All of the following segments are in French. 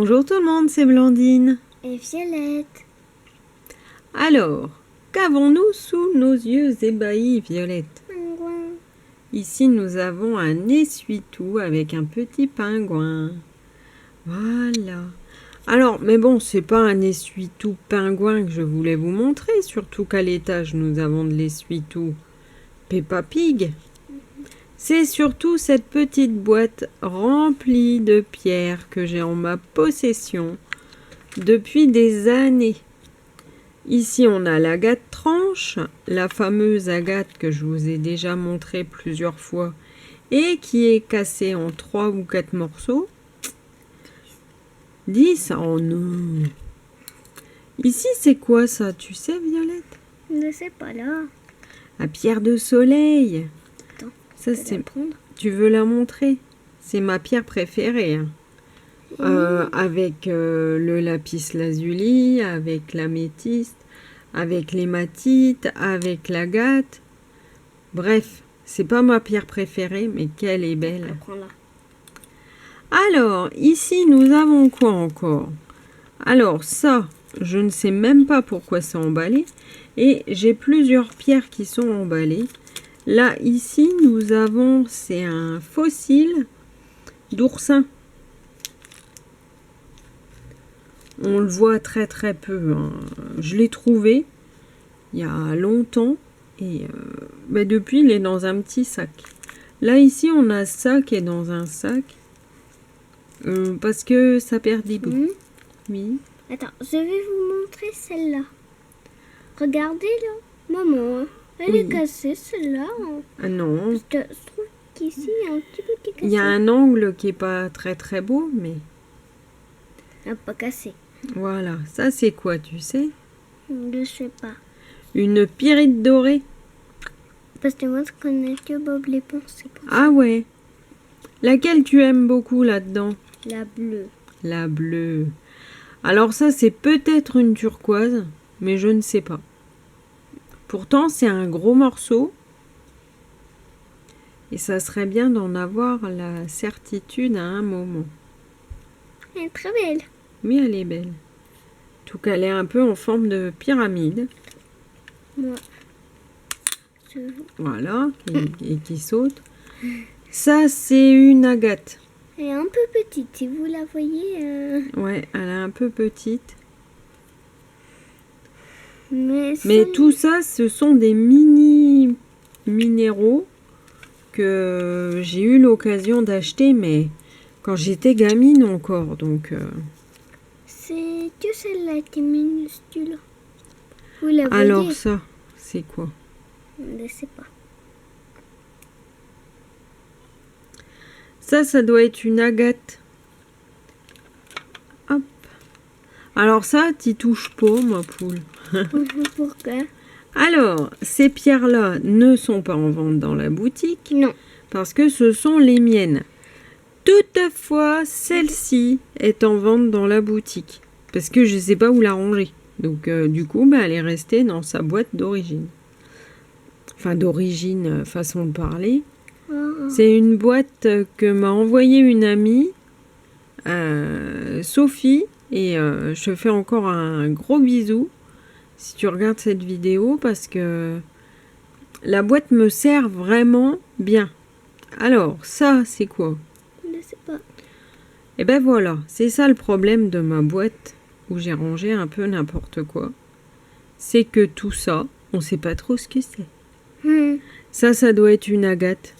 Bonjour tout le monde, c'est Blandine. Et Violette. Alors, qu'avons-nous sous nos yeux ébahis, Violette? Pingouin. Ici, nous avons un essuie-tout avec un petit pingouin. Voilà. Alors, mais bon, c'est pas un essuie-tout pingouin que je voulais vous montrer, surtout qu'à l'étage, nous avons de l'essuie-tout Peppa Pig. C'est surtout cette petite boîte remplie de pierres que j'ai en ma possession depuis des années. Ici, on a l'agate tranche, la fameuse agate que je vous ai déjà montrée plusieurs fois et qui est cassée en 3 ou 4 morceaux. 10? Oh non! Ici, c'est quoi ça? Tu sais, Violette? Je ne sais pas là. La pierre de soleil. Attends, ça, je vais la prendre. Tu veux la montrer? C'est ma pierre préférée. Hein. Avec le lapis lazuli, avec l'améthyste, avec l'hématite, avec l'agate. Bref, c'est pas ma pierre préférée, mais qu'elle est belle. Alors, ici, nous avons quoi encore? Alors, ça, je ne sais même pas pourquoi c'est emballé. Et j'ai plusieurs pierres qui sont emballées. Là, ici, nous avons, c'est un fossile d'oursin. On le voit très très peu. Hein. Je l'ai trouvé il y a longtemps et depuis il est dans un petit sac. Là ici on a ça qui est dans un sac parce que ça perd des bouts. Oui. Attends, je vais vous montrer celle-là. Regardez là, maman. Elle est cassée celle-là. Ah non. Parce que je trouve qu'ici il y a un petit peu qui est cassé. Il y a un angle qui est pas très très beau mais. Elle n'a pas cassé. Voilà, ça c'est quoi, tu sais? Je sais pas. Une pyrite dorée. Parce que moi je connais que Bob l'éponge, c'est pour ça. Ah ouais. Laquelle tu aimes beaucoup là-dedans? La bleue. La bleue. Alors ça c'est peut-être une turquoise, mais je ne sais pas. Pourtant c'est un gros morceau. Et ça serait bien d'en avoir la certitude à un moment. Elle est très belle. Oui, elle est belle. En tout cas, elle est un peu en forme de pyramide. Moi. Voilà, et qui saute. Ça, c'est une agate. Elle est un peu petite, si vous la voyez. Ouais, elle est un peu petite. Mais tout ça, ce sont des mini minéraux que j'ai eu l'occasion d'acheter, mais quand j'étais gamine encore, donc... C'est que celle-là qui est minuscule. Vous la voyez? Alors ça, c'est quoi? Je ne sais pas. Ça doit être une agate. Hop. Alors ça, t'y touches pas, ma poule. Pourquoi? Alors, ces pierres-là ne sont pas en vente dans la boutique. Non. Parce que ce sont les miennes. Toutefois, celle-ci est en vente dans la boutique. Parce que je ne sais pas où la ranger. Donc, du coup, elle est restée dans sa boîte d'origine. Enfin, d'origine, façon de parler. C'est une boîte que m'a envoyée une amie, Sophie. Et je fais encore un gros bisou si tu regardes cette vidéo. Parce que la boîte me sert vraiment bien. Alors, ça, c'est quoi? Je ne sais pas. Et ben voilà, c'est ça le problème de ma boîte où j'ai rangé un peu n'importe quoi. C'est que tout ça, on ne sait pas trop ce que c'est. Ça doit être une agate.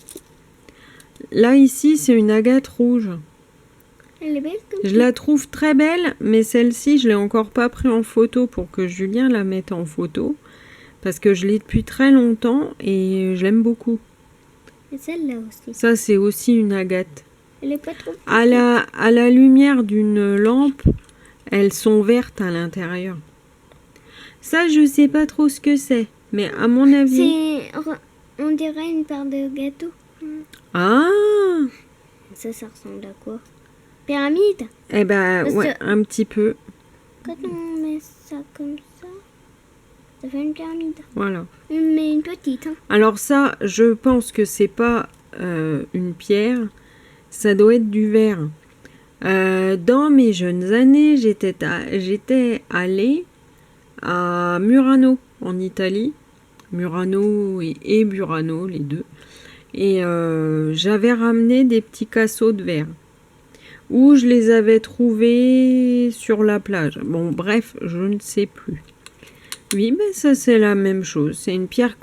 Là, ici, c'est une agate rouge. Elle est belle comme Je la trouve très belle, mais celle-ci, je l'ai encore pas pris en photo pour que Julien la mette en photo. Parce que je l'ai depuis très longtemps et je l'aime beaucoup. Et celle-là aussi. Ça, c'est aussi une agate. Elle est pas trop petite. À la lumière d'une lampe, elles sont vertes à l'intérieur. Ça, je sais pas trop ce que c'est. Mais à mon avis... On dirait une part de gâteau. Ah! Ça ressemble à quoi? Pyramide? Eh ben, ouais, un petit peu. Quand on met ça comme ça, ça fait une pyramide. Voilà. Mais une petite. Hein. Alors ça, je pense que c'est pas une pierre. Ça doit être du verre. Dans mes jeunes années, j'étais allée à Murano, en Italie. Murano et Burano, les deux. Et j'avais ramené des petits cassots de verre. Où je les avais trouvés sur la plage. Bon, bref, je ne sais plus. Oui, mais ça c'est la même chose. C'est une pierre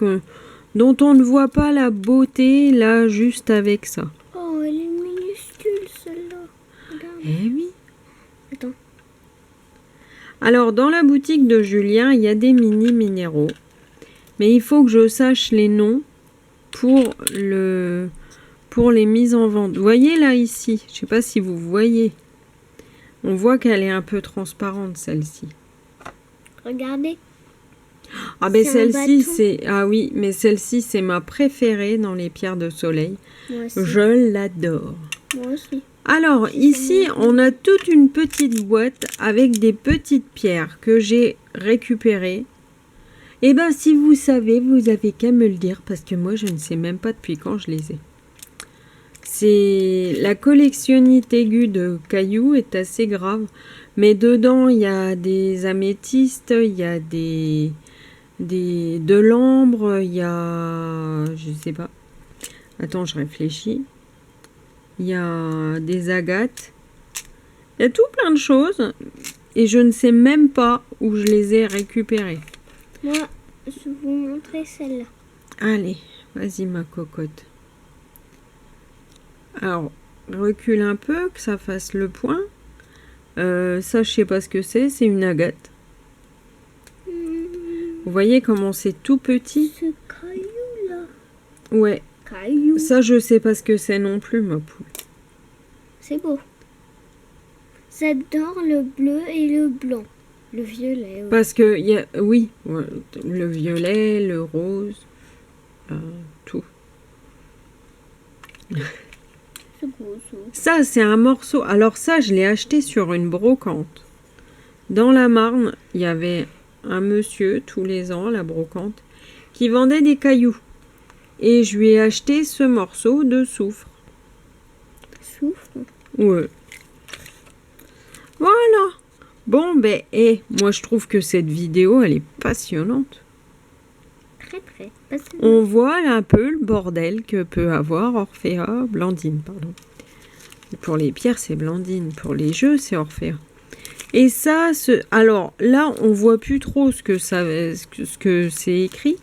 dont on ne voit pas la beauté, là, juste avec ça. Oh, elle est minuscule, celle-là. Regarde. Eh oui. Attends. Alors, dans la boutique de Julien, il y a des mini minéraux. Mais il faut que je sache les noms pour les mises en vente. Vous voyez là, ici, je ne sais pas si vous voyez. On voit qu'elle est un peu transparente, celle-ci. Regardez. Ah ben C'est un celle-ci, bâton. c'est... Ah oui, mais celle-ci, c'est ma préférée dans les pierres de soleil. Moi aussi. Je l'adore. Moi aussi. Alors, ici, on a toute une petite boîte avec des petites pierres que j'ai récupérées. Eh ben, si vous savez, vous avez qu'à me le dire, parce que moi, je ne sais même pas depuis quand je les ai. C'est la collectionnite aiguë de cailloux est assez grave, mais dedans, il y a des améthystes, il y a de l'ambre, il y a... je sais pas. Attends, je réfléchis. Il y a des agates. Il y a tout plein de choses. Et je ne sais même pas où je les ai récupérées. Moi, je vais vous montrer celle-là. Allez, vas-y ma cocotte. Alors, recule un peu, que ça fasse le point. Ça, je sais pas ce que c'est. C'est une agate. Vous voyez comment c'est tout petit? Ce caillou-là. Ouais. Caillou. Ça, je sais pas ce que c'est non plus, ma poule. C'est beau. J'adore le bleu et le blanc. Le violet. Oui. Parce que, y a, oui, ouais, le violet, le rose, tout. C'est beau, ça. Ça, c'est un morceau. Alors ça, je l'ai acheté sur une brocante. Dans la Marne, il y avait un monsieur, tous les ans, à la brocante, qui vendait des cailloux. Et je lui ai acheté ce morceau de soufre. Souffle. Ouais. Voilà. Bon, ben, moi, je trouve que cette vidéo, elle est passionnante. Très, très. Passionnant. On voit là, un peu le bordel que peut avoir Orphea, Blandine, pardon. Pour les pierres, c'est Blandine. Pour les jeux, c'est Orphea. Et ça, alors là, on voit plus trop ce que c'est écrit.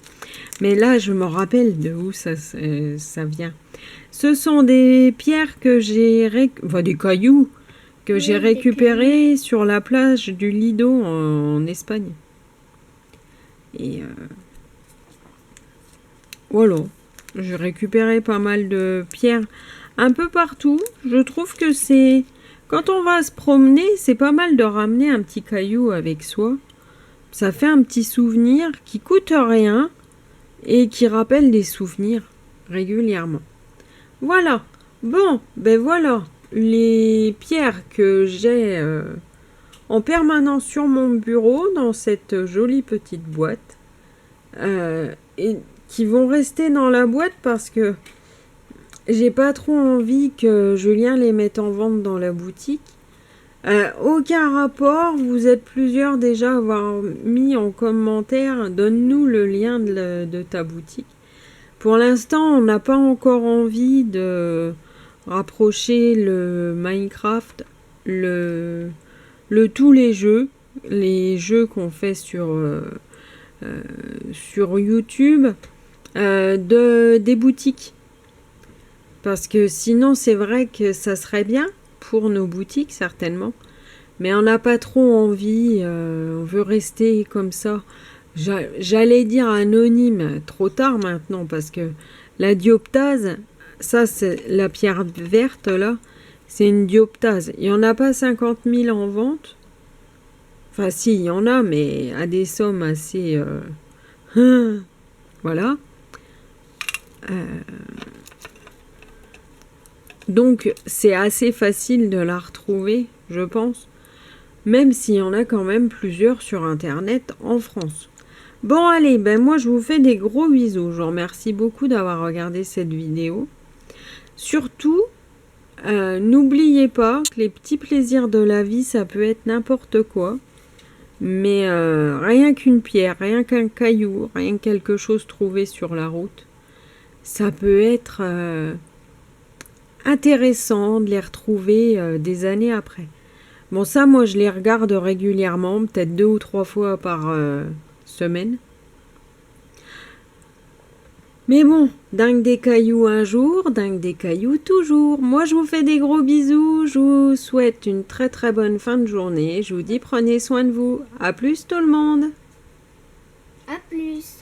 Mais là, je me rappelle de où ça vient. Ce sont des pierres que j'ai... Enfin, des cailloux que j'ai récupérés sur la plage du Lido en Espagne. Et voilà. J'ai récupéré pas mal de pierres un peu partout. Je trouve que c'est... Quand on va se promener, c'est pas mal de ramener un petit caillou avec soi. Ça fait un petit souvenir qui coûte rien et qui rappelle des souvenirs régulièrement. Voilà. Bon, ben voilà. Les pierres que j'ai en permanence sur mon bureau dans cette jolie petite boîte. Et qui vont rester dans la boîte parce que j'ai pas trop envie que Julien les mette en vente dans la boutique. Aucun rapport, vous êtes plusieurs déjà à avoir mis en commentaire, donne-nous le lien de ta boutique. Pour l'instant, on n'a pas encore envie de rapprocher le Minecraft, tous les jeux qu'on fait sur YouTube, des boutiques. Parce que sinon, c'est vrai que ça serait bien pour nos boutiques, certainement. Mais on n'a pas trop envie, on veut rester comme ça. J'allais dire anonyme, trop tard maintenant, parce que la dioptase, ça c'est la pierre verte là, c'est une dioptase. Il n'y en a pas 50 000 en vente. Enfin si, il y en a, mais à des sommes assez... voilà. Donc c'est assez facile de la retrouver, je pense. Même s'il y en a quand même plusieurs sur Internet en France. Bon allez, ben moi je vous fais des gros bisous. Je vous remercie beaucoup d'avoir regardé cette vidéo. Surtout, N'oubliez pas que les petits plaisirs de la vie, ça peut être n'importe quoi. Mais rien qu'une pierre, rien qu'un caillou, rien que quelque chose trouvé sur la route, ça peut être intéressant de les retrouver des années après. Bon, ça, moi, je les regarde régulièrement, peut-être 2 ou 3 fois par semaine. Mais bon, dingue des cailloux un jour, dingue des cailloux toujours. Moi, je vous fais des gros bisous. Je vous souhaite une très très bonne fin de journée. Je vous dis prenez soin de vous. À plus tout le monde. À plus.